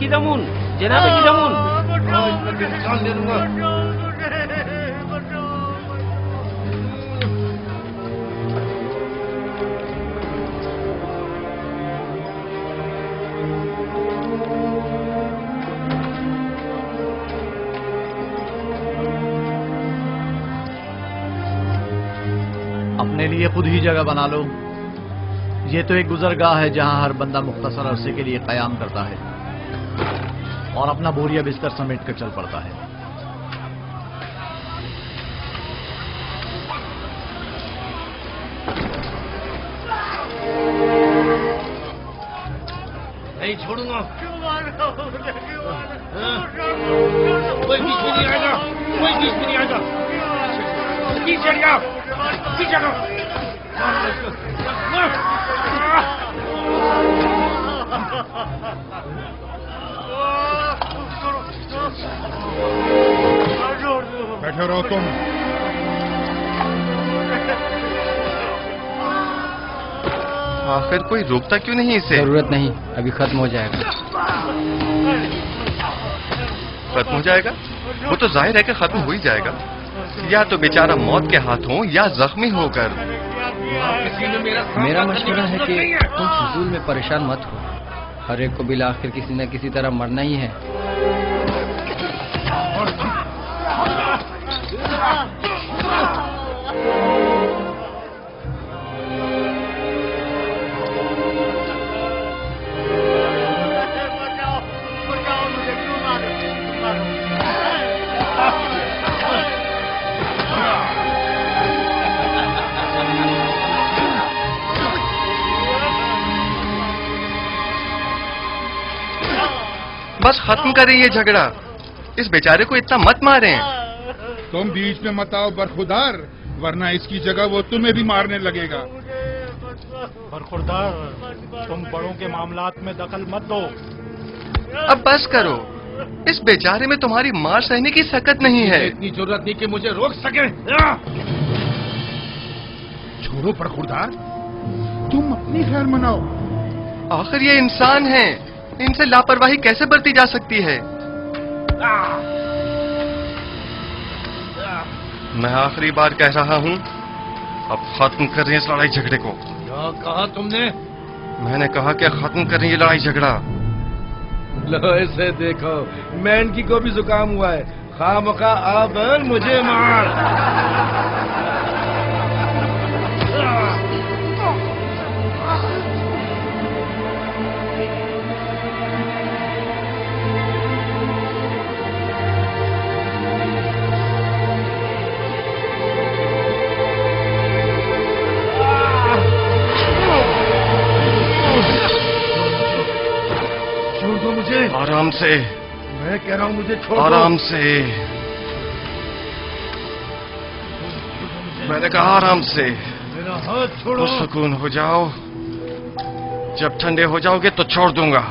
کی دمون جناب کی دمون جان دے دوں گا. اپنے لیے خود ہی جگہ بنا لو. یہ تو ایک گزرگاہ ہے جہاں ہر بندہ مختصر عرصے کے لیے قیام کرتا ہے اور اپنا بوریا بستر سمیٹ کر چل پڑتا ہے. نہیں چھوڑوں گا. کوئی بیچ میں نہیں آئے گا. کوئی بیچ میں نہیں آئے گا. پیچھے ہٹ جاؤ. پیچھے ہٹو. بیٹھے رہو تم. آخر کوئی روکتا کیوں نہیں اسے؟ ضرورت نہیں، ابھی ختم ہو جائے گا. ختم ہو جائے گا؟ وہ تو ظاہر ہے کہ ختم ہو ہی جائے گا. یا تو بیچارہ موت کے ہاتھوں یا زخمی ہو کر. میرا مشورہ ہے کہ تم فضول میں پریشان مت ہو. ہر ایک کو بالآخر کسی نہ کسی طرح مرنا ہی ہے. بس ختم کریں یہ جھگڑا. اس بیچارے کو اتنا مت ماریں. تم بیچ میں مت آؤ برخوردار، ورنہ اس کی جگہ وہ تمہیں بھی مارنے لگے گا. برخوردار، تم بڑوں کے معاملات میں دخل مت دو. اب بس کرو. اس بیچارے میں تمہاری مار سہنے کی سکت نہیں ہے. اتنی ضرورت نہیں کہ مجھے روک سکے. چھوڑو برخوردار، تم اپنی خیر مناؤ. آخر یہ انسان ہیں، ان سے لاپرواہی کیسے برتی جا سکتی ہے؟ میں آخری بار کہہ رہا ہوں، اب ختم کر رہے ہیں اس لڑائی جھگڑے کو. کیا کہا تم نے؟ میں نے کہا کہ ختم کریں یہ لڑائی جھگڑا. لو اسے دیکھو، مین کی کو بھی زکام ہوا ہے. خواہ مخواہ اب مجھے مار. آرام سے. میں کہہ رہا ہوں مجھے چھوڑ دو. آرام سے. میں نے کہا آرام سے. میرا ہاتھ چھوڑو. سکون ہو جاؤ. جب ٹھنڈے ہو جاؤ گے تو چھوڑ دوں گا.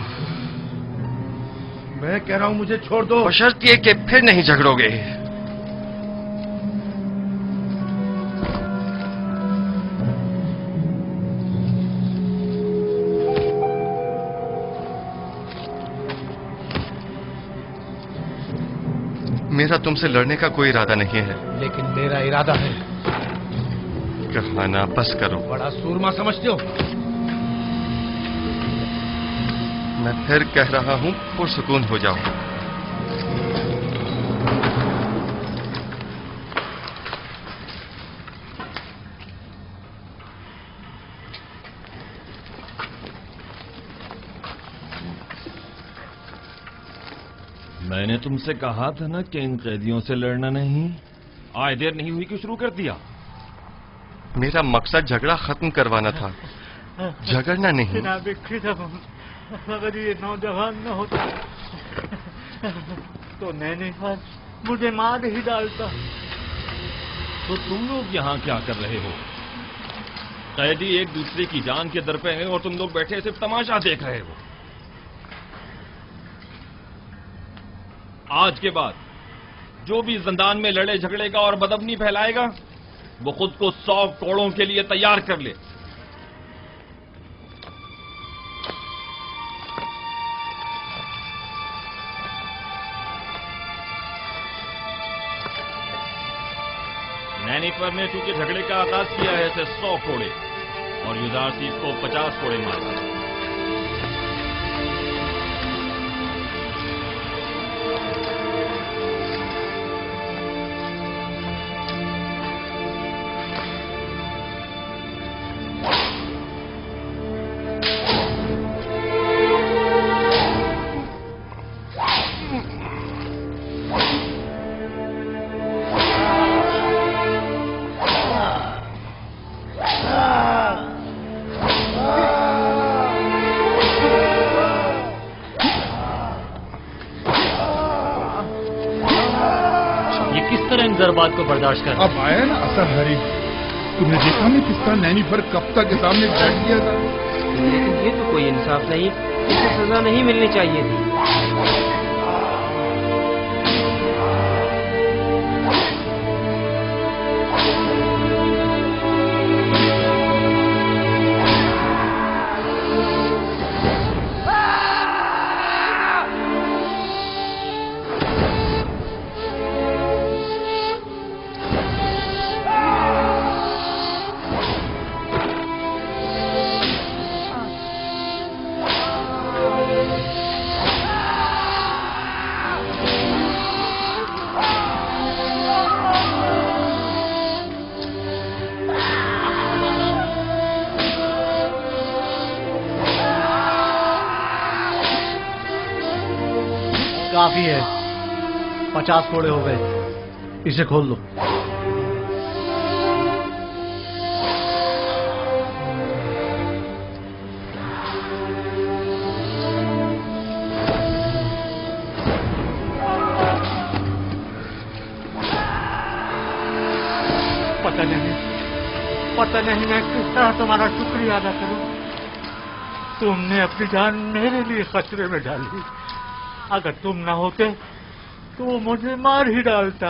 میں کہہ رہا ہوں مجھے چھوڑ دو. بشرط یہ کہ پھر نہیں جھگڑو گے. میرا تم سے لڑنے کا کوئی ارادہ نہیں ہے. لیکن میرا ارادہ ہے. کہانا بس کرو. بڑا سورما سمجھتے ہو. میں پھر کہہ رہا ہوں پرسکون ہو جاؤ. میں نے تم سے کہا تھا نا کہ ان قیدیوں سے لڑنا نہیں. آئے دیر نہیں ہوئی کہ شروع کر دیا. میرا مقصد جھگڑا ختم کروانا تھا، جھگڑنا نہیں. جناب اگر یہ نوجوان نہ ہوتا تو نینی خان مجھے مار ہی ڈالتا. تو تم لوگ یہاں کیا کر رہے ہو؟ قیدی ایک دوسرے کی جان کے در پہ ہیں اور تم لوگ بیٹھے صرف تماشا دیکھ رہے ہو. آج کے بعد جو بھی زندان میں لڑے جھگڑے گا اور بدامنی پھیلائے گا وہ خود کو 100 کوڑوں کے لیے تیار کر لے. नैनीफर ने चूंकि झगड़े का आगाज किया है इसे 100 कोड़े और युदार्सीफ को 50 कोड़े मारे। बात को बर्दाश्त कर। अब आया ना असर हरी। तुमने देखा नहीं पिस्ता नैनीफर कप्ता के सामने बैठ गया था। लेकिन ये तो कोई इंसाफ नहीं, इसे सजा नहीं मिलनी चाहिए थी। काफी है, 50 कोड़े हो गए, इसे खोल लो। पता नहीं मैं किस तरह तुम्हारा शुक्रिया अदा करूं। तुमने अपनी जान मेरे लिए खतरे में डाली। अगर तुम ना होते तो वो मुझे मार ही डालता।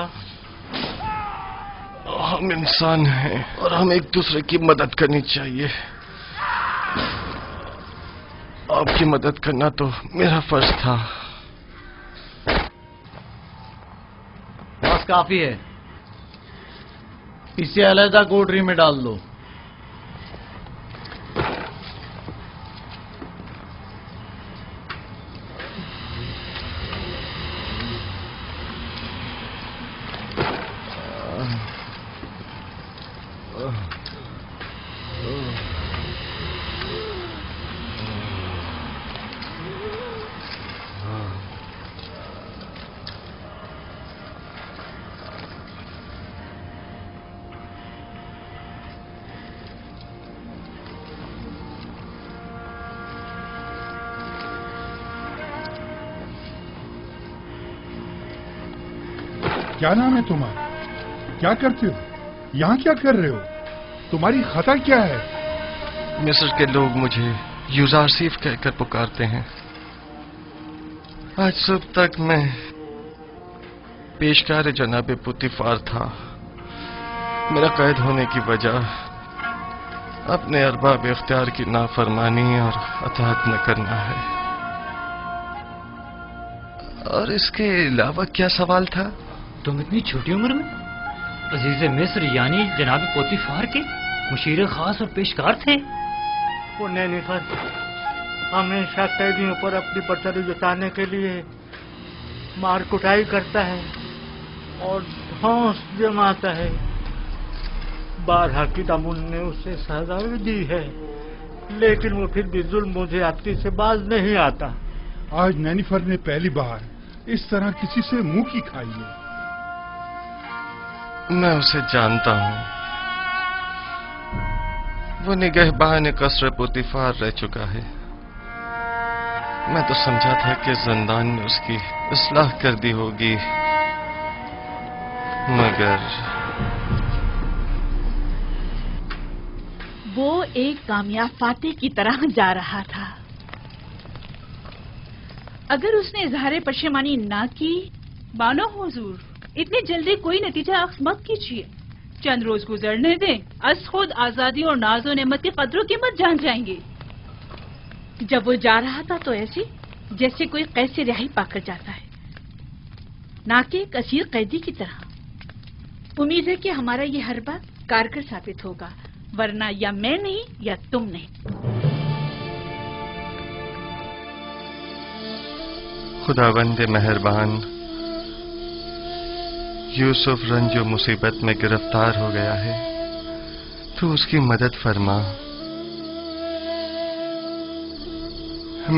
हम इंसान हैं और हमें एक दूसरे की मदद करनी चाहिए। आपकी मदद करना तो मेरा फर्ज था। बस काफी है, इसे अलहदा कोठरी में डाल दो। क्या नाम है तुम्हारा? क्या करते हो? यहाँ क्या कर रहे हो? तुम्हारी खता क्या है? मिस्र के लोग मुझे युजारसीफ कहकर पुकारते हैं। आज सुबह तक मैं पेशकार जनाब पुतिफार था। मेरा कैद होने की वजह अपने अरबाब इख्तियार की नाफरमानी और अताअत न करना है। और इसके अलावा क्या सवाल था? तुम इतनी छोटी उम्र में अजीज मिस्र यानी जनाब पोतीफार के मुशीर खास और पेशकार थे। वो नैनीफर हमेशा कैदियों पर अपनी बर्तरी जताने के लिए मार कुटाई करता है और धौंस जमाता है। 12 की दामुन ने उसे सजा दी है, लेकिन वो फिर भी जुल्म मुझे आपकी से बाज नहीं आता। आज नैनीफर ने पहली बार इस तरह किसी से मुंह की खाई है। मैं उसे जानता हूं। वो निगहबान कसर पुतिफार रह चुका है। मैं तो समझा था कि जिंदान में उसकी इस्लाह कर दी होगी, मगर वो एक कामयाब फातेह की तरह जा रहा था। अगर उसने इजहार पशेमानी ना की। बानो हुजूर, इतनी जल्दी कोई नतीजा अख्ज़ मत कीजिए। चंद रोज गुजरने दें, अस खुद आजादी और नाज़ो नेमत की कदरों कीमत जान जाएंगे। जब वो जा रहा था तो ऐसे जैसे कोई कैद से रिहाई पाकर जाता है, ना कि एक असीर कैदी की तरह। उम्मीद है कि हमारा ये हरबा कारगर साबित होगा, वरना या मैं नहीं या तुम नहीं। खुदावंद मेहरबान, यूसुफ रंजो मुसीबत में गिरफ्तार हो गया है, तो उसकी मदद फरमा।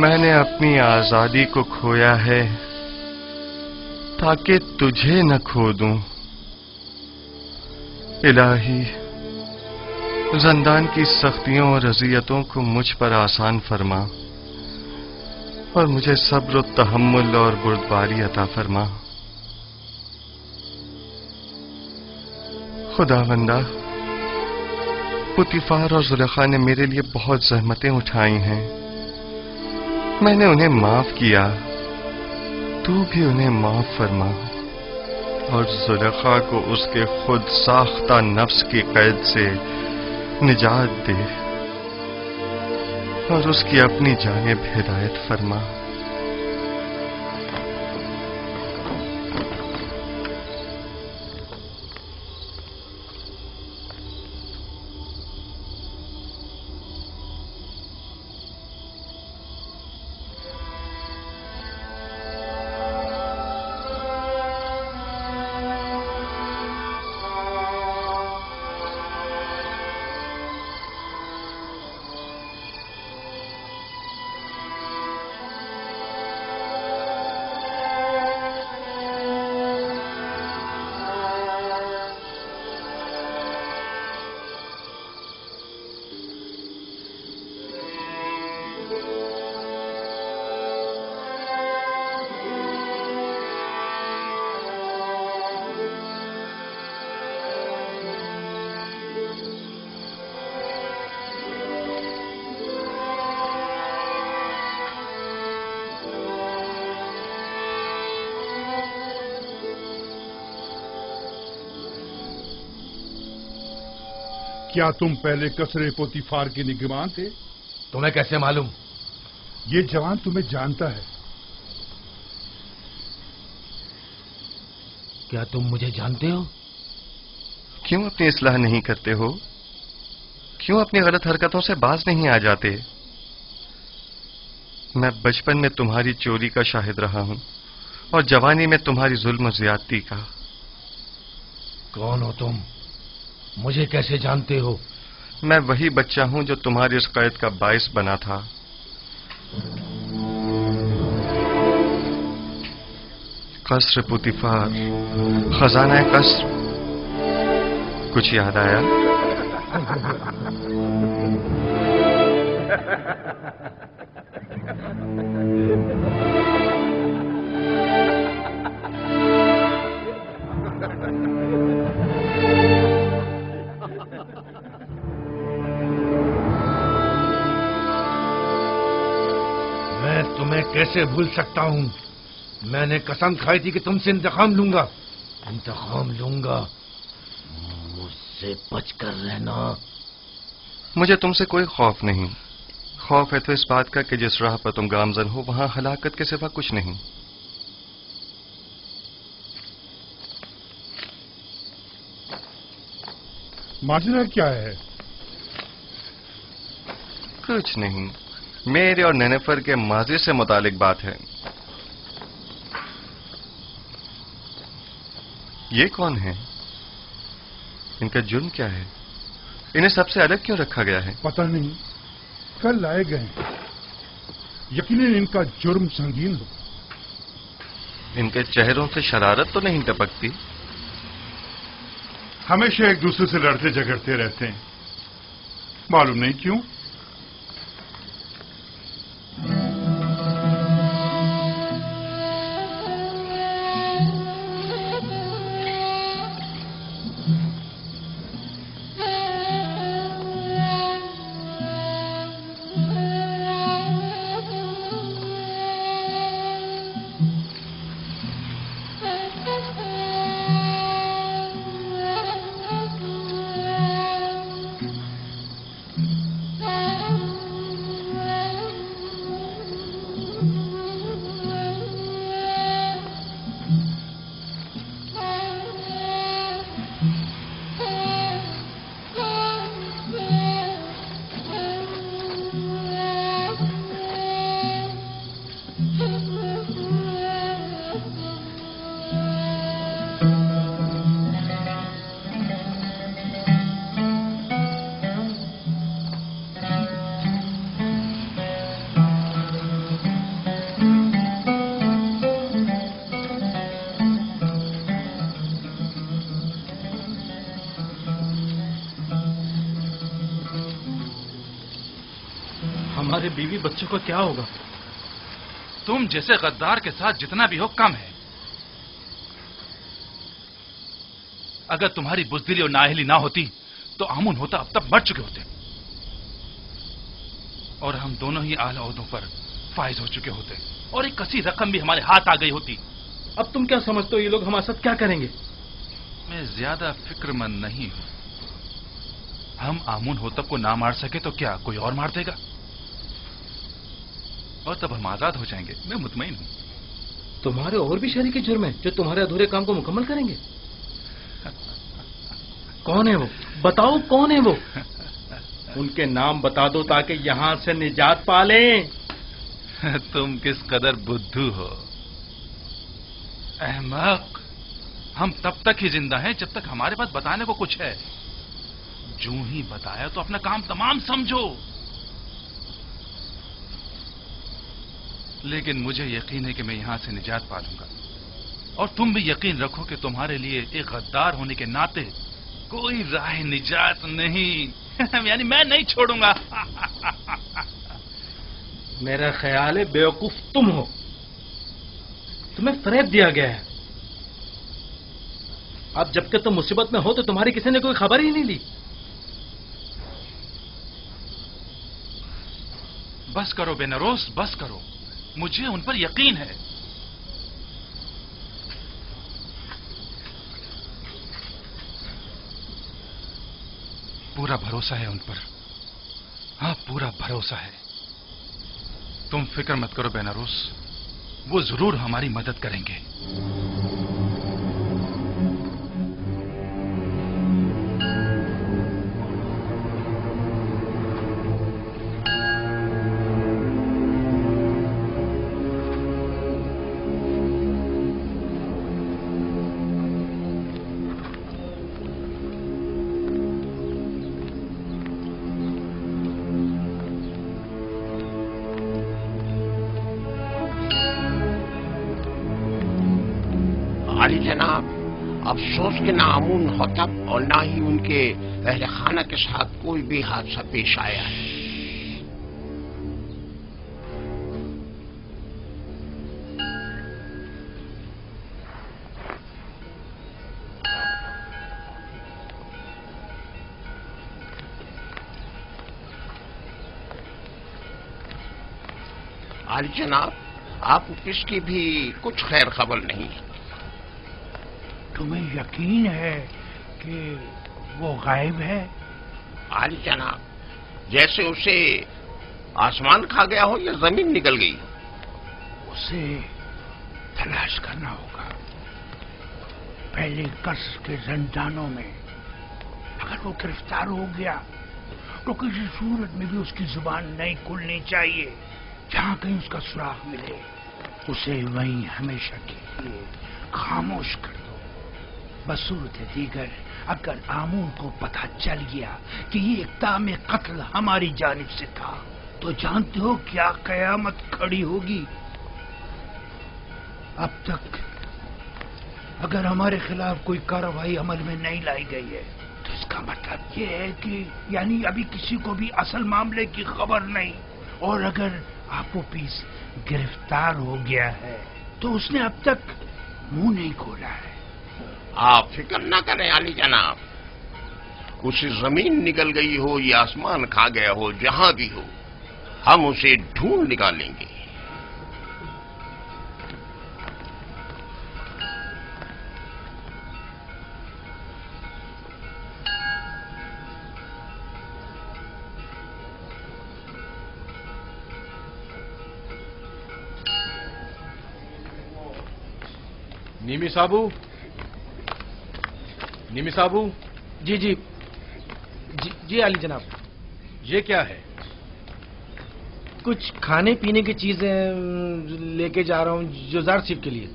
मैंने अपनी आजादी को खोया है ताकि तुझे न खो दूं। इलाही, ज़िंदान की सख्तियों और अज़ियतों को मुझ पर आसान फरमा और मुझे सब्र और तहम्मुल और बुर्दबारी अता फरमा। खुदावंदा, पुतीफार और जुलेखा ने मेरे लिए बहुत ज़हमतें उठाई हैं, मैंने उन्हें माफ किया, तू भी उन्हें माफ फरमा और जुलेखा को उसके खुद साख्ता नफ्स की कैद से निजात दे और उसकी अपनी जानिब हिदायत फरमा। क्या तुम पहले कसरे पोतीफार के निगरान थे? तुम्हें कैसे मालूम? ये जवान तुम्हें जानता है। क्या तुम मुझे जानते हो? क्यों अपनी इस्लाह नहीं करते हो? क्यों अपनी गलत हरकतों से बाज नहीं आ जाते? मैं बचपन में तुम्हारी चोरी का शाहिद रहा हूं और जवानी में तुम्हारी जुल्म और ज्यादती का। कौन हो तुम? मुझे कैसे जानते हो? मैं वही बच्चा हूं जो तुम्हारी इस कैद का बाइस बना था। कसर पुतीफार, खजाना कसर, कुछ याद आया? मैं तुम्हें कैसे भूल सकता हूं? मैंने कसम खाई थी कि तुमसे इंतकाम लूंगा। इंतकाम लूंगा। मुझसे बचकर रहना। मुझे तुमसे कोई खौफ नहीं। खौफ है तो इस बात का कि जिस राह पर तुम गामजन हो वहां हलाकत के सिवा कुछ नहीं। माजरा क्या है? कुछ नहीं, मेरे और नेनेफर के माजी से मुतालिक बात है। ये कौन है? इनका जुर्म क्या है? इन्हें सबसे अलग क्यों रखा गया है? पता नहीं, कल लाए गए। यकीनन इनका जुर्म संगीन हो। इनके चेहरों से शरारत तो नहीं टपकती? हमेशा एक दूसरे से लड़ते झगड़ते रहते हैं, मालूम नहीं क्यों। हमारे बीवी बच्चों का क्या होगा? तुम जैसे गद्दार के साथ जितना भी हो कम है। अगर तुम्हारी बुज़दिली और नाअहली ना होती तो आमुन होता अब तक मर चुके होते और हम दोनों ही आला ओहदों पर फाइज हो चुके होते और एक कसी रकम भी हमारे हाथ आ गई होती। अब तुम क्या समझते हो ये लोग हमारे साथ क्या करेंगे? मैं ज्यादा फिक्रमंद नहीं हूं। हम आमुन होतब को ना मार सके तो क्या कोई और मार देगा और तब हम आजाद हो जाएंगे। मैं मुतमईन हूं। तुम्हारे और भी शरीके जुर्म हैं जो तुम्हारे अधूरे काम को मुकम्मल करेंगे। कौन है वो? बताओ कौन है वो? उनके नाम बता दो ताकि यहां से निजात पा लें। तुम किस कदर बुद्धू हो अहमक। हम तब तक ही जिंदा हैं जब तक हमारे पास बताने को कुछ है। जो ही बताया तो अपना काम तमाम समझो। लेकिन मुझे यकीन है कि मैं यहां से निजात पा लूंगा और तुम भी यकीन रखो कि तुम्हारे लिए एक गद्दार होने के नाते कोई राह निजात नहीं। यानी मैं नहीं छोड़ूंगा। मेरा ख्याल है बेवकूफ तुम हो। तुम्हें फरेब दिया गया है। अब जबकि तुम मुसीबत में हो तो तुम्हारी किसी ने कोई खबर ही नहीं ली। बस करो बेनरोस, बस करो। मुझे उन पर यकीन है। पूरा भरोसा है उन पर। हाँ, पूरा भरोसा है। तुम फिक्र मत करो बेनारोस, वो जरूर हमारी मदद करेंगे। आली जनाब, अफसोस के ना आमुन होतब और ना ही उनके अहले खाना के साथ कोई भी हादसा पेश आया है। आली जनाब, आप किसकी भी कुछ खैर खबर नहीं है। तुम्हें यकीन है कि वो गायब है? आली जनाब, जैसे उसे आसमान खा गया हो या जमीन निकल गई। उसे तलाश करना होगा। पहले कसर के जंजानों में अगर वो गिरफ्तार हो गया तो किसी सूरत में भी उसकी जुबान नहीं खुलनी चाहिए। जहां कहीं उसका सुराग मिले उसे वहीं हमेशा के लिए खामोश कर दो। बसूरत दीगर अगर आमून को पता चल गया कि ये इक़दाम कत्ल हमारी जानिब से था तो जानते हो क्या कयामत खड़ी होगी। अब तक अगर हमारे खिलाफ कोई कार्रवाई अमल में नहीं लाई गई है तो इसका मतलब ये है कि यानी अभी किसी को भी असल मामले की खबर नहीं। और अगर आपोपीस गिरफ्तार हो गया है तो उसने अब तक मुंह नहीं खोला है। आप फिक्र ना करें आली जनाब, उसे जमीन निकल गई हो या आसमान खा गया हो, जहां भी हो हम उसे ढूंढ निकालेंगे। निमी साबू, निमी साबू। जी जी जी आली जनाब। ये क्या है? कुछ खाने पीने की चीजें लेके जा रहा हूँ जुजार सिफ के लिए।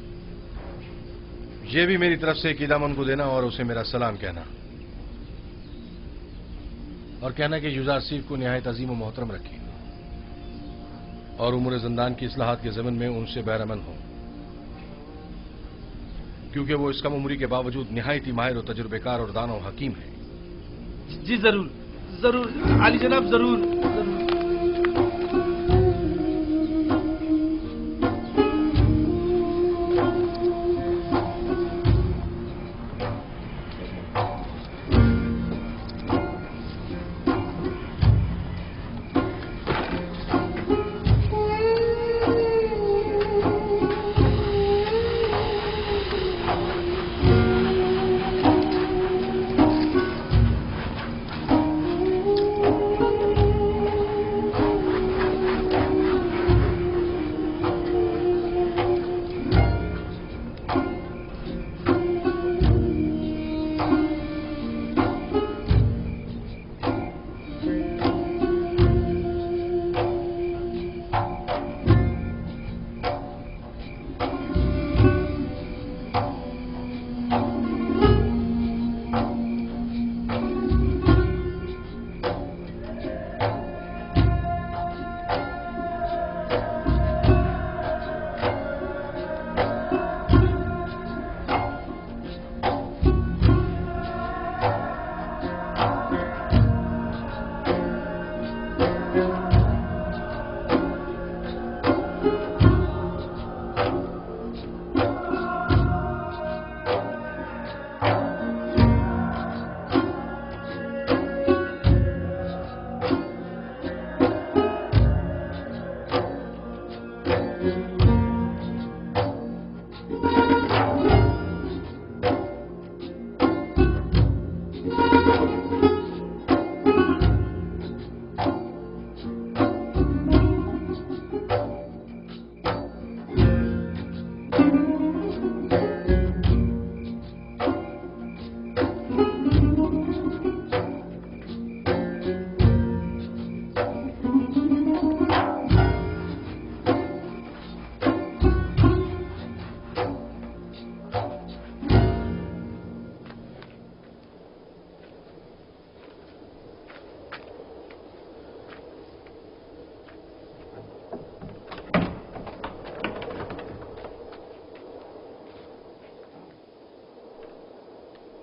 ये भी मेरी तरफ से कीदामन को देना और उसे मेरा सलाम कहना और कहना कि जुजार सिफ को निहायत अजीम और मोहतरम रखी और उम्र जिंदान की इस्लाहात के ज़मन में उनसे बैरमन हो, क्योंकि वो इस कम उम्री के बावजूद निहायती माहिर और तजुर्बेकार और दाना और हकीम है। जी जरूर जरूर आली जनाब, जरूर जरूर।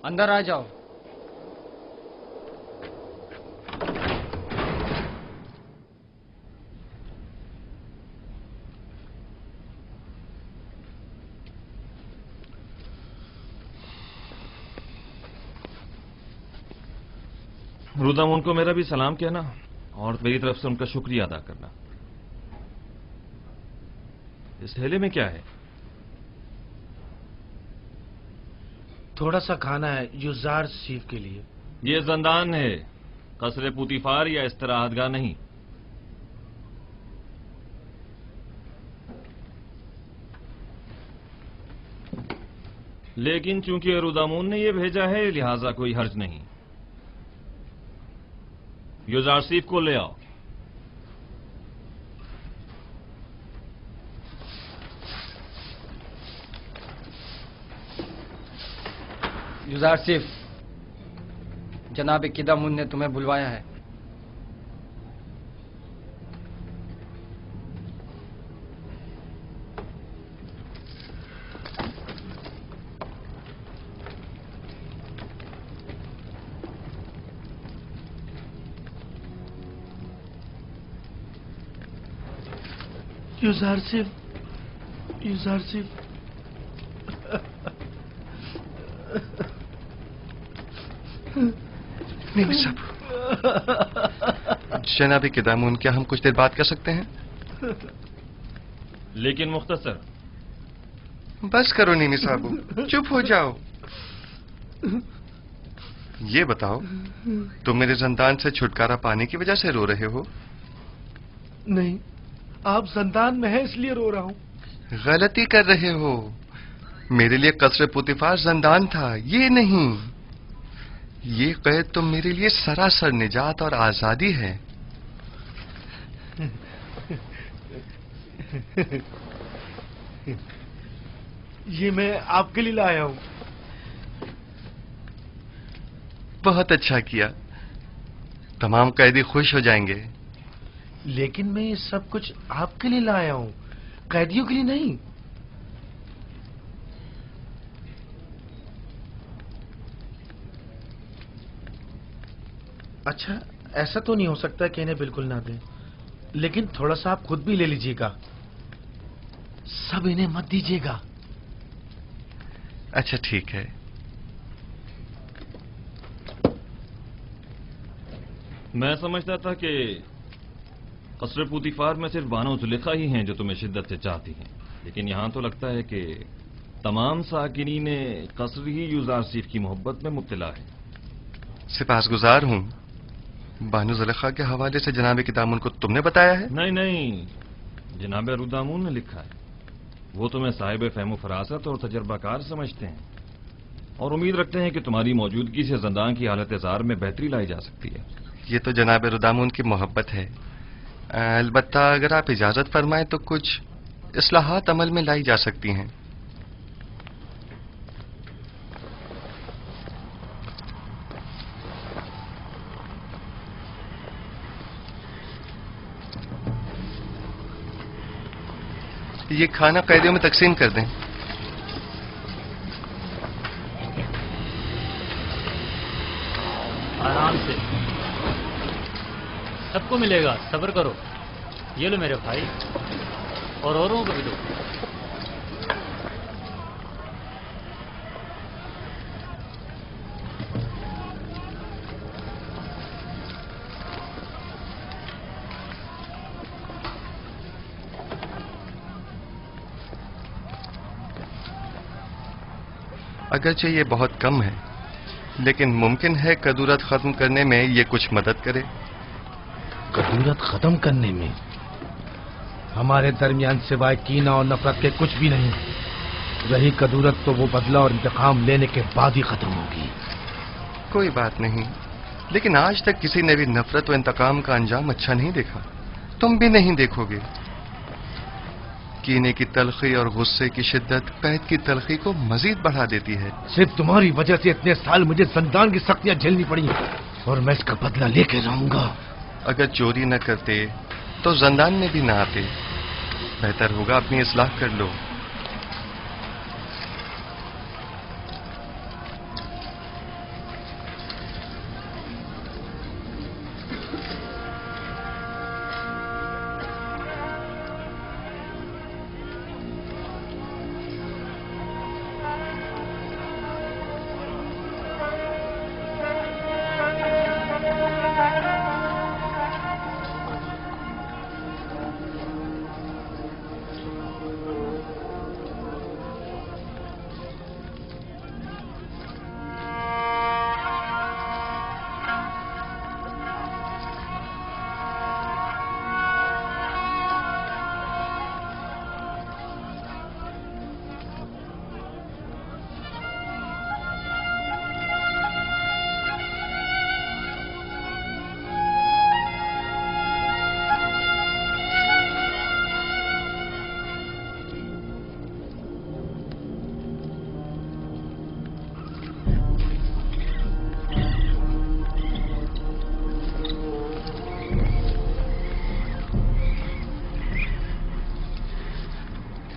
अंदर आ जाओ। रुदामुन को मेरा भी सलाम कहना और मेरी तरफ से उनका शुक्रिया अदा करना। इस थैले में क्या है? थोड़ा सा खाना है युजार सीफ के लिए। ये जंदान है, कसरे पुतिफार या इस्तराहतगाह नहीं। लेकिन चूंकि रुदामुन ने ये भेजा है लिहाजा कोई हर्ज नहीं। युजार सीफ को ले आओ। युजार सिफ, जनाब किदामुन ने तुम्हें बुलवाया है। युजार सिफ, युजार सिफ। नहीं साहब, जनाब किदामुन, क्या हम कुछ देर बात कर सकते हैं? लेकिन मुख्तसर। बस करो नीमी साहब, चुप हो जाओ। ये बताओ, तुम मेरे जंदान से छुटकारा पाने की वजह से रो रहे हो? नहीं, आप जंदान में हैं इसलिए रो रहा हूं। गलती कर रहे हो। मेरे लिए कसरे पुतिफार जंदान था, ये नहीं। ये कैद तो मेरे लिए सरासर निजात और आजादी है। ये मैं आपके लिए लाया हूं। बहुत अच्छा किया, तमाम कैदी खुश हो जाएंगे। लेकिन मैं ये सब कुछ आपके लिए लाया हूं, कैदियों के लिए नहीं। अच्छा, ऐसा तो नहीं हो सकता कि इन्हें बिल्कुल ना दें, लेकिन थोड़ा सा आप खुद भी ले लीजिएगा। सब इन्हें मत दीजिएगा। अच्छा ठीक है। मैं समझता था कि कसरे पुतिफार में सिर्फ बानो जुलेखा ही हैं जो तुम्हें शिद्दत से चाहती हैं, लेकिन यहां तो लगता है कि तमाम साकिनीन कसर ही युजार सीफ की मोहब्बत में मुब्तला है। सिपासगुजार हूं। बानो जुलेखा के हवाले से जनाब किदामुन को तुमने बताया है? नहीं नहीं, जनाब रुदामुन ने लिखा है। वो तुम्हें साहिब फहम फरासत और तजर्बाकार समझते हैं और उम्मीद रखते हैं कि तुम्हारी मौजूदगी से जंदान की हालत जार में बेहतरी लाई जा सकती है। ये तो जनाब रुदामुन की मोहब्बत है। अलबत्ता अगर आप इजाजत फरमाएं तो कुछ इस्लाहात अमल में लाई जा सकती हैं। ये खाना कैदियों में तकसीम कर दें। आराम से, सबको मिलेगा, सब्र करो। ये लो मेरे भाई, और औरों को भी दो। अगरचे ये बहुत कम है, लेकिन मुमकिन है कदूरत खत्म करने में ये कुछ मदद करे। कदूरत खत्म करने में? हमारे दरमियान सिवाय कीना और नफरत के कुछ भी नहीं। रही कदूरत तो वो बदला और इंतकाम लेने के बाद ही खत्म होगी। कोई बात नहीं, लेकिन आज तक किसी ने भी नफरत व इंतकाम का अंजाम अच्छा नहीं देखा। तुम भी नहीं देखोगे। कीने की तलखी और गुस्से की शिद्दत कैद की तलखी को मजीद बढ़ा देती है। सिर्फ तुम्हारी वजह से इतने साल मुझे जंदान की सख्तियां झेलनी पड़ी और मैं इसका बदला लेके रहूंगा। अगर चोरी न करते तो जंदान में भी न आते। बेहतर होगा अपनी इस्लाह कर लो।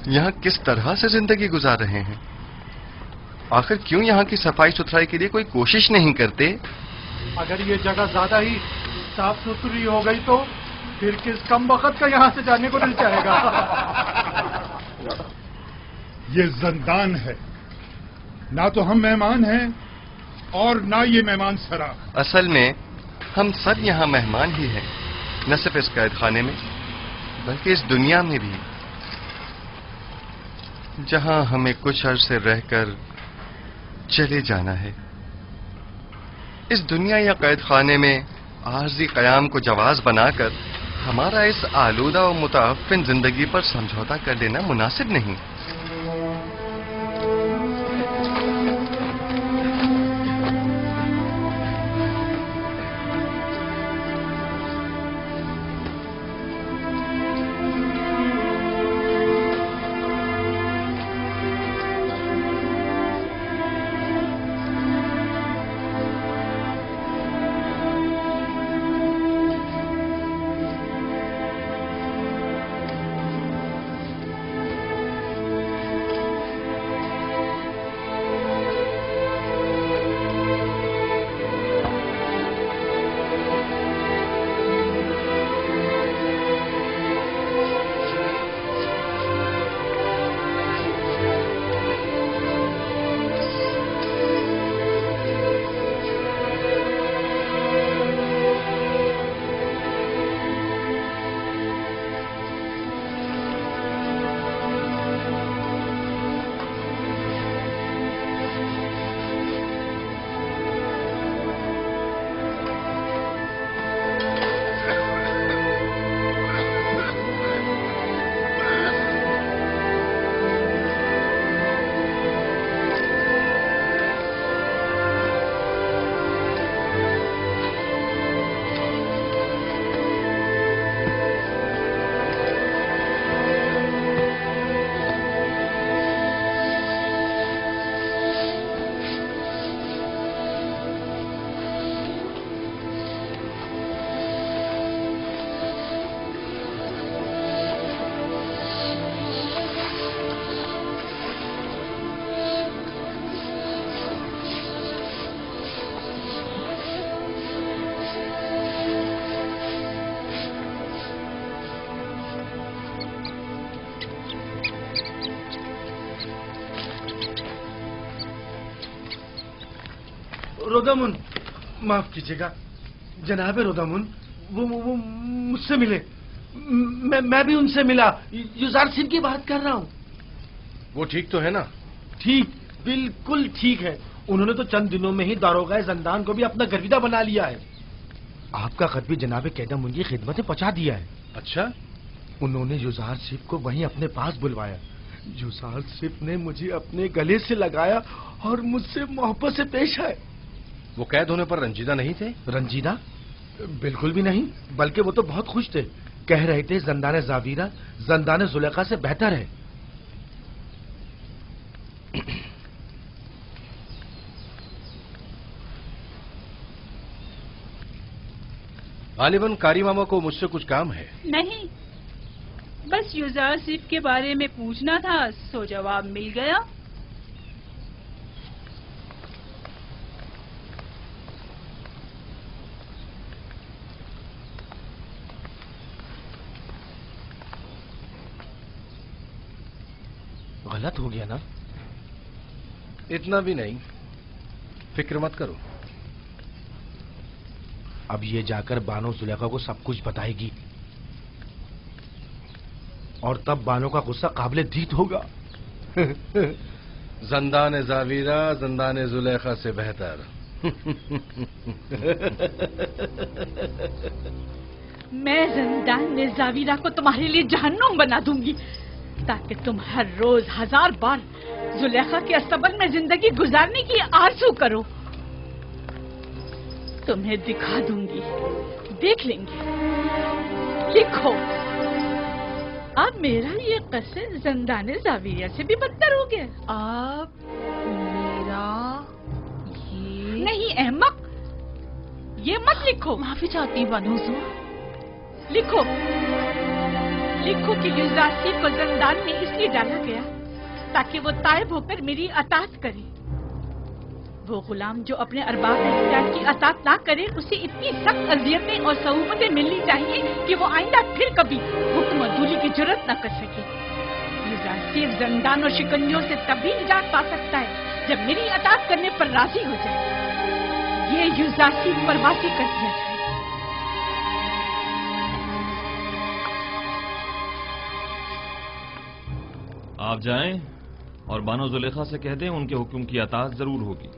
یہاں کس طرح سے زندگی گزار رہے ہیں؟ آخر کیوں یہاں کی صفائی ستھرائی کے لیے کوئی کوشش نہیں کرتے؟ اگر یہ جگہ زیادہ ہی صاف ستھری ہو گئی تو پھر کس کم وقت کا یہاں سے جانے کو نہیں چاہے گا؟ یہ زندان ہے، نہ تو ہم مہمان ہیں اور نہ یہ مہمان سرا۔ اصل میں ہم سب یہاں مہمان ہی ہیں، نہ صرف اس قید خانے میں بلکہ اس دنیا میں بھی، جہاں ہمیں کچھ عرصے رہ کر چلے جانا ہے۔ اس دنیا یا قید خانے میں عارضی قیام کو جواز بنا کر ہمارا اس آلودہ و متعفن زندگی پر سمجھوتا کر لینا مناسب نہیں۔ رودامن، معاف کیجیے گا جناب رودامن، وہ مجھ سے ملے، میں بھی ان سے ملا، یوزار صاحب کی بات کر رہا ہوں۔ وہ ٹھیک تو ہے نا؟ ٹھیک، بالکل ٹھیک ہے۔ انہوں نے تو چند دنوں میں ہی داروغہ زندان کو بھی اپنا گرویدہ بنا لیا ہے۔ آپ کا خط بھی جناب قیدم کی خدمت میں پہنچا دیا ہے۔ اچھا؟ انہوں نے یوزار صاحب کو وہیں اپنے پاس بلوایا۔ یوزار صاحب نے مجھے اپنے گلے سے لگایا اور مجھ سے محبت سے پیش آئے۔ وہ قید ہونے پر رنجیدہ نہیں تھے؟ رنجیدہ؟ بالکل بھی نہیں، بلکہ وہ تو بہت خوش تھے، کہہ رہے تھے زندان زاویرہ زندان زلیخا سے بہتر ہے۔ غالباً قاری ماما کو مجھ سے کچھ کام ہے۔ نہیں، بس یوزار صاحب کے بارے میں پوچھنا تھا، سو جواب مل گیا۔ غلط ہو گیا نا؟ اتنا بھی نہیں، فکر مت کرو۔ اب یہ جا کر بانو زلیخا کو سب کچھ بتائے گی اور تب بانو کا غصہ قابل دید ہوگا۔ زندان زاویرہ زندان زلیخا سے بہتر۔ میں زندان زاویرہ کو تمہارے لیے جہنم بنا دوں گی تاکہ تم ہر روز 1000 بار زلیخا کے استبل میں زندگی گزارنے کی آرزو کرو۔ تمہیں دکھا دوں گی، دیکھ لیں گے۔ لکھو، اب میرا یہ قصر زندان زاویرہ سے بھی بدتر ہو گیا۔ اب میرا یہ نہیں احمق، یہ مت لکھو۔ معافی چاہتی ہوں بانو حضور۔ لکھو लिखो कि युजासी को जंदान में इसलिए डाला गया ताकि वो तायब होकर मेरी अतात करे। वो गुलाम जो अपने अरबाब इख्तियार की अतात ना करे, उसे इतनी सख्त अजियतें और सहूमतें मिलनी चाहिए कि वो आइंदा फिर कभी हुक्म अदूली की जरूरत न कर सके। युजासी जंदान और शिकंजों से तभी निजात पा सकता है जब मेरी अतात करने पर राजी हो जाए। ये युजासी परवासी कर दिया जाए। आप जाएं और बानो जुलेखा से कह दें उनके हुक्म की अताअत जरूर होगी।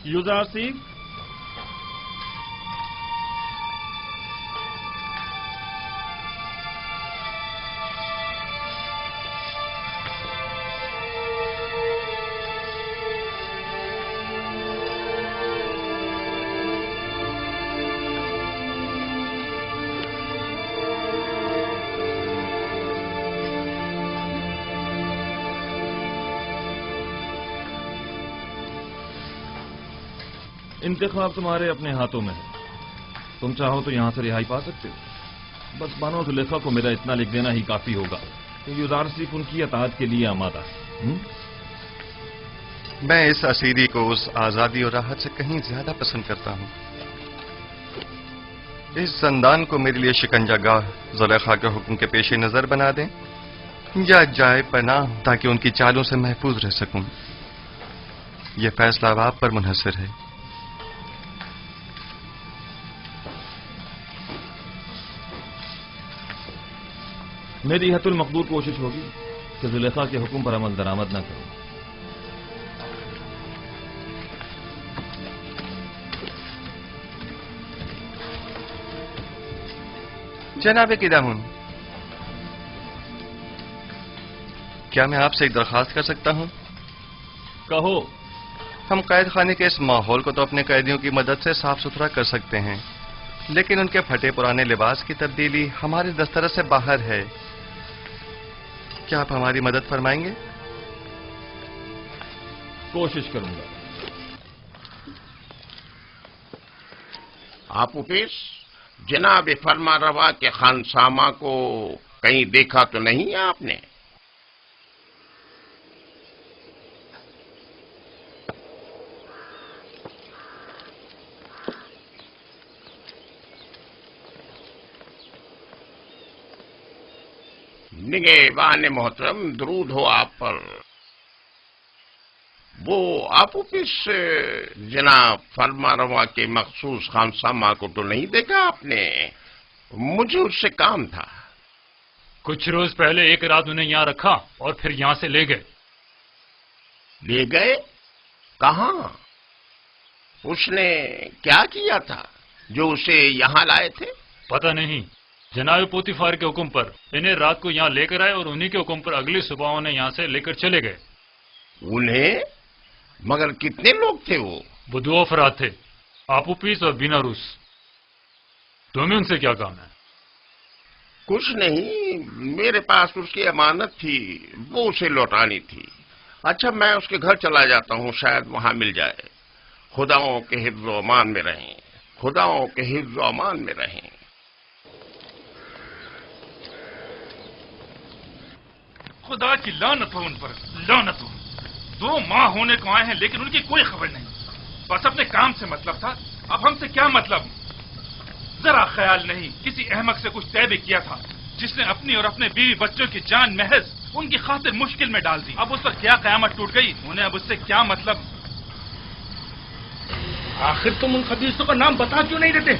युजासी, इंतखाब तुम्हारे अपने हाथों में है। तुम चाहो तो यहां से रिहाई पा सकते हो। बस बानो जुलेखा को मेरा इतना लिख देना ही काफी होगा कि युजारसी उनकी अताअत के लिए आमादा है। मैं इस असीरी को उस आजादी और राहत से कहीं ज्यादा पसंद करता हूं। इस जंदान को मेरे लिए शिकंजागाह जुलेखा के हुक्म के पेश नजर बना दें या जाए पनाह ताकि उनकी चालों से महफूज रह सकूं। यह फैसला अब आप पर मुनहसर है। मेरी हतुल मकदूर कोशिश होगी कि जुलेखा के हुक्म पर अमल दरामद न करूं। जनाब किदामुन, क्या मैं आपसे एक दरखास्त कर सकता हूं? कहो। हम कैद खाने के इस माहौल को तो अपने कैदियों की मदद से साफ सुथरा कर सकते हैं, लेकिन उनके फटे पुराने लिबास की तब्दीली हमारे दस्तरस से बाहर है। क्या आप हमारी मदद फरमाएंगे? कोशिश करूंगा। आप उपेश, जनाब फरमा रवा के खानसामा को कहीं देखा तो नहीं है आपने? निगहबान मोहतरम, दरूद हो आप पर। वो आप उपिस जनाब फरमा रवा के मखसूस खानसामा को तो नहीं देखा आपने? मुझे उससे काम था। कुछ रोज पहले एक रात उन्हें यहाँ रखा और फिर यहाँ से ले गए। ले गए? कहाँ? उसने क्या किया था जो उसे यहाँ लाए थे? पता नहीं। जनाब पोतीफार के हुक्म पर इन्हें रात को यहाँ लेकर आए और उन्हीं के हुक्म पर अगली सुबह उन्हें यहाँ से लेकर चले गए। उन्हें? मगर कितने लोग थे वो? 2 अफराद थे, आपूपीस और बिना रूस। तुम्हें उनसे क्या काम है? कुछ नहीं, मेरे पास उसकी अमानत थी, वो उसे लौटानी थी। अच्छा, मैं उसके घर चला जाता हूँ, शायद वहां मिल जाए। खुदाओं के हिफ्ज़ व अमान में रहें, खुदाओं के हिफ्ज़ व अमान में रहें। खुदा की लानत हो उन पर, लानत हो। 2 माह होने को आए हैं लेकिन उनकी कोई खबर नहीं। बस अपने काम से मतलब था, अब हमसे क्या मतलब? जरा ख्याल नहीं, किसी अहमक से कुछ तय भी किया था जिसने अपनी और अपने बीवी बच्चों की जान महज उनकी खातिर मुश्किल में डाल दी। अब उस पर क्या कयामत टूट गई, उन्हें अब उससे क्या मतलब? आखिर तुम उन खबीसों का नाम बता क्यों नहीं देते?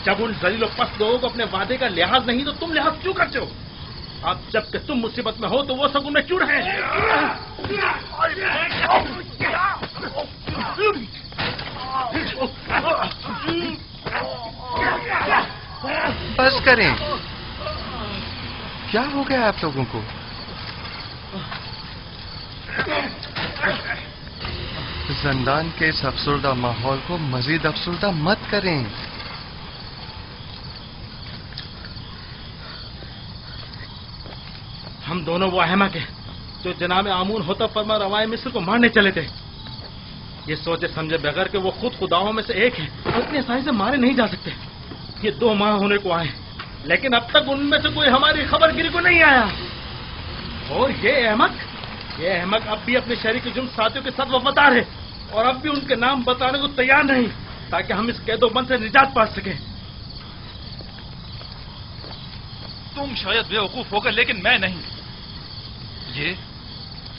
जब उन जलील और पस्त लोगों को अपने वादे का लिहाज नहीं तो तुम लिहाज क्यों करते हो? अब जबकि तुम मुसीबत में हो तो वो सब उनमें क्यों रहे? बस करें। क्या हो गया आप लोगों को? जिंदान के इस अफसरदा माहौल को मजीद अफसरदा मत करें। हम दोनों वो अहमक हैं जो जनाब आमून होता फरमा रवाए मिस्र को मारने चले थे। ये सोचे समझे बगैर कि वो खुद खुदाओं में से एक है और इतनी आसानी से मारे नहीं जा सकते। ये 2 माह होने को आए, लेकिन अब तक उनमें से कोई हमारी खबरगिरी को नहीं आया। और ये अहमक अब भी अपने शरीक जुर्म साथियों के साथ वफादार है और अब भी उनके नाम बताने को तैयार नहीं, ताकि हम इस कैदोबंद से निजात पा सकें। तुम शायद बेवकूफ होगा, लेकिन मैं नहीं। ये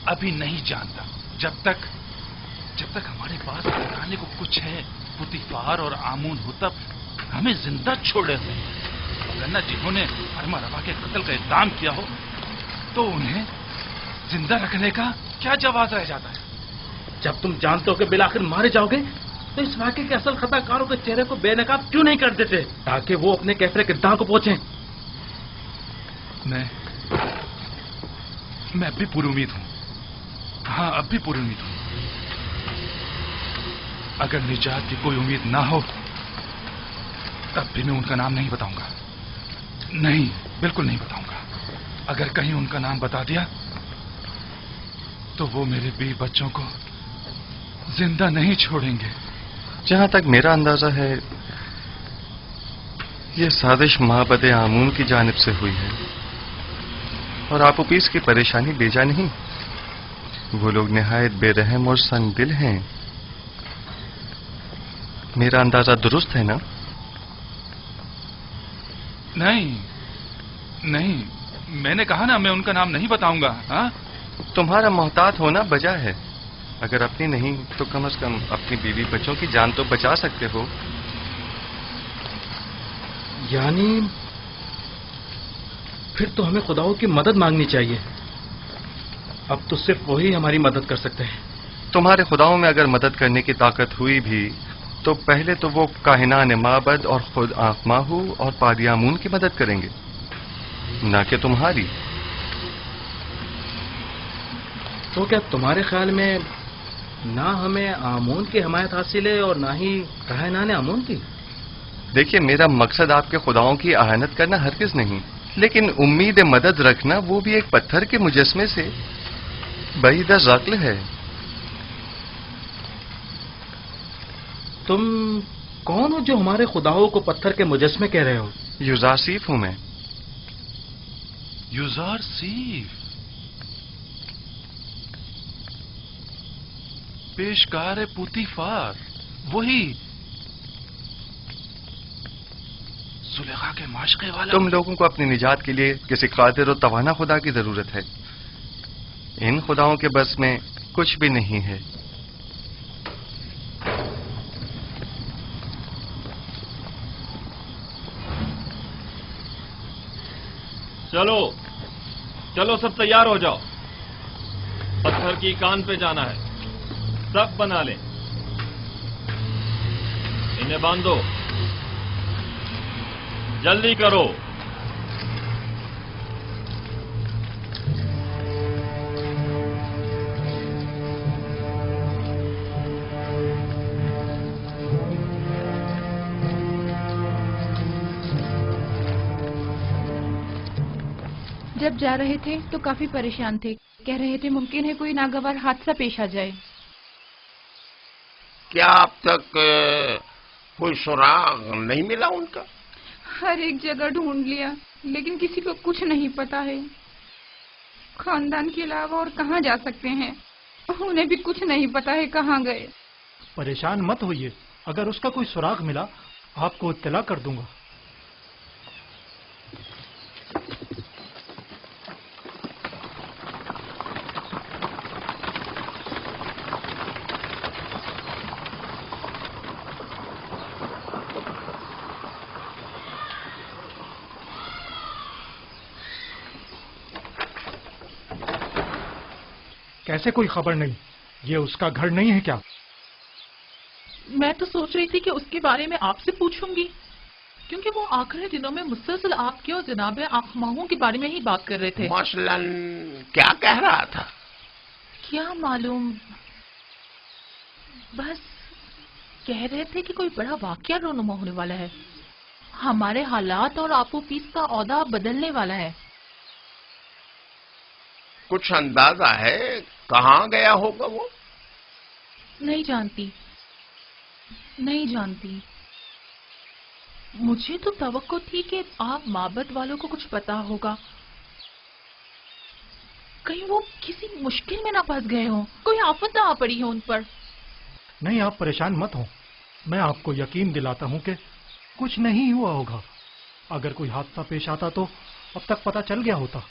अभी नहीं जानता। जब तक हमारे पास बताने को कुछ है, पुतीफार और आमून हुतब हमें जिंदा छोड़े हुए, वरना जिन्होंने फरमा रवा के कत्ल का इक़दाम किया हो तो उन्हें जिंदा रखने का क्या जवाब रह जाता है? जब तुम जानते हो कि बिलाखिर मारे जाओगे, तो इस वाक़े के असल खताकारों के चेहरे को बेनकाब क्यों नहीं कर देते, ताकि वो अपने कैफरे किरदार को पहुंचे? मैं अब भी पूरी उम्मीद हूं। हाँ, अब भी पूरी उम्मीद हूं। अगर निजात की कोई उम्मीद ना हो तब भी मैं उनका नाम नहीं बताऊंगा। नहीं, बिल्कुल नहीं बताऊंगा। अगर कहीं उनका नाम बता दिया तो वो मेरे 20 बच्चों को जिंदा नहीं छोड़ेंगे। जहां तक मेरा अंदाजा है, ये साजिश माबद आमून की जानिब से हुई है और आपूपीस की परेशानी बेजा नहीं। वो लोग निहायत बेरहम और संगदिल हैं। मेरा अंदाजा दुरुस्त है ना? नहीं, मैंने कहा ना मैं उनका नाम नहीं बताऊंगा। हाँ? तुम्हारा मोहतात होना बजा है। अगर अपनी नहीं तो कम से कम अपनी बीवी बच्चों की जान तो बचा सकते हो। यानी फिर तो हमें खुदाओं की मदद मांगनी चाहिए। अब तो सिर्फ वही हमारी मदद कर सकते हैं। तुम्हारे खुदाओं में अगर मदद करने की ताकत हुई भी तो पहले तो वो काहिनान माबद और खुद आखमाहू और पादियामून की मदद करेंगे, ना कि तुम्हारी। तो क्या तुम्हारे ख्याल में ना हमें आमून की हमायत हासिल है और ना ही काहिनान आमून की? देखिए, मेरा मकसद आपके खुदाओं की आहानत करना हरगिज नहीं, लेकिन उम्मीद मदद रखना वो भी एक पत्थर के मुजस्मे से बईद अक़्ल है। तुम कौन हो जो हमारे खुदाओं को पत्थर के मुजस्मे कह रहे हो? युजारसीफ हूं मैं। युजारसीफ? पेशकार पुतीफार, वही सुलेखा के माशके वाला। तुम लोगों को अपनी निजात के लिए किसी कादिर और तवाना खुदा की जरूरत है। इन खुदाओं के बस में कुछ भी नहीं है। चलो सब तैयार हो जाओ। पत्थर की कान पे जाना है। सब बना लें। इन्हें बांधो, जल्दी करो। जब जा रहे थे तो काफी परेशान थे। कह रहे थे मुमकिन है कोई नागवार हादसा पेश आ जाए। क्या अब तक कोई सुराग नहीं मिला उनका? हर एक जगह ढूंढ लिया, लेकिन किसी को कुछ नहीं पता है। खानदान के अलावा और कहाँ जा सकते हैं? उन्हें भी कुछ नहीं पता है कहाँ गए। परेशान मत होइए, अगर उसका कोई सुराग मिला आपको इत्तला कर दूंगा। कैसे कोई खबर नहीं? ये उसका घर नहीं है क्या? मैं तो सोच रही थी कि उसके बारे में आपसे पूछूंगी। क्योंकि वो आखिरी दिनों में मुसलसल आपके और जनाब आखमाहों के बारे में ही बात कर रहे थे। मसलन क्या कह रहा था? क्या मालूम, बस कह रहे थे कि कोई बड़ा वाकया रोनुमा होने वाला है, हमारे हालात और आपो पीस का औदा बदलने वाला है। कुछ अंदाजा है कहाँ गया होगा वो? नहीं जानती, नहीं जानती। मुझे तो तवक्को थी कि आप माबद वालों को कुछ पता होगा, कहीं वो किसी मुश्किल में ना फंस गए हो, कोई आफत ना आ पड़ी हो उन पर। नहीं, आप परेशान मत हो, मैं आपको यकीन दिलाता हूँ कि कुछ नहीं हुआ होगा। अगर कोई हादसा पेश आता तो अब तक पता चल गया होता।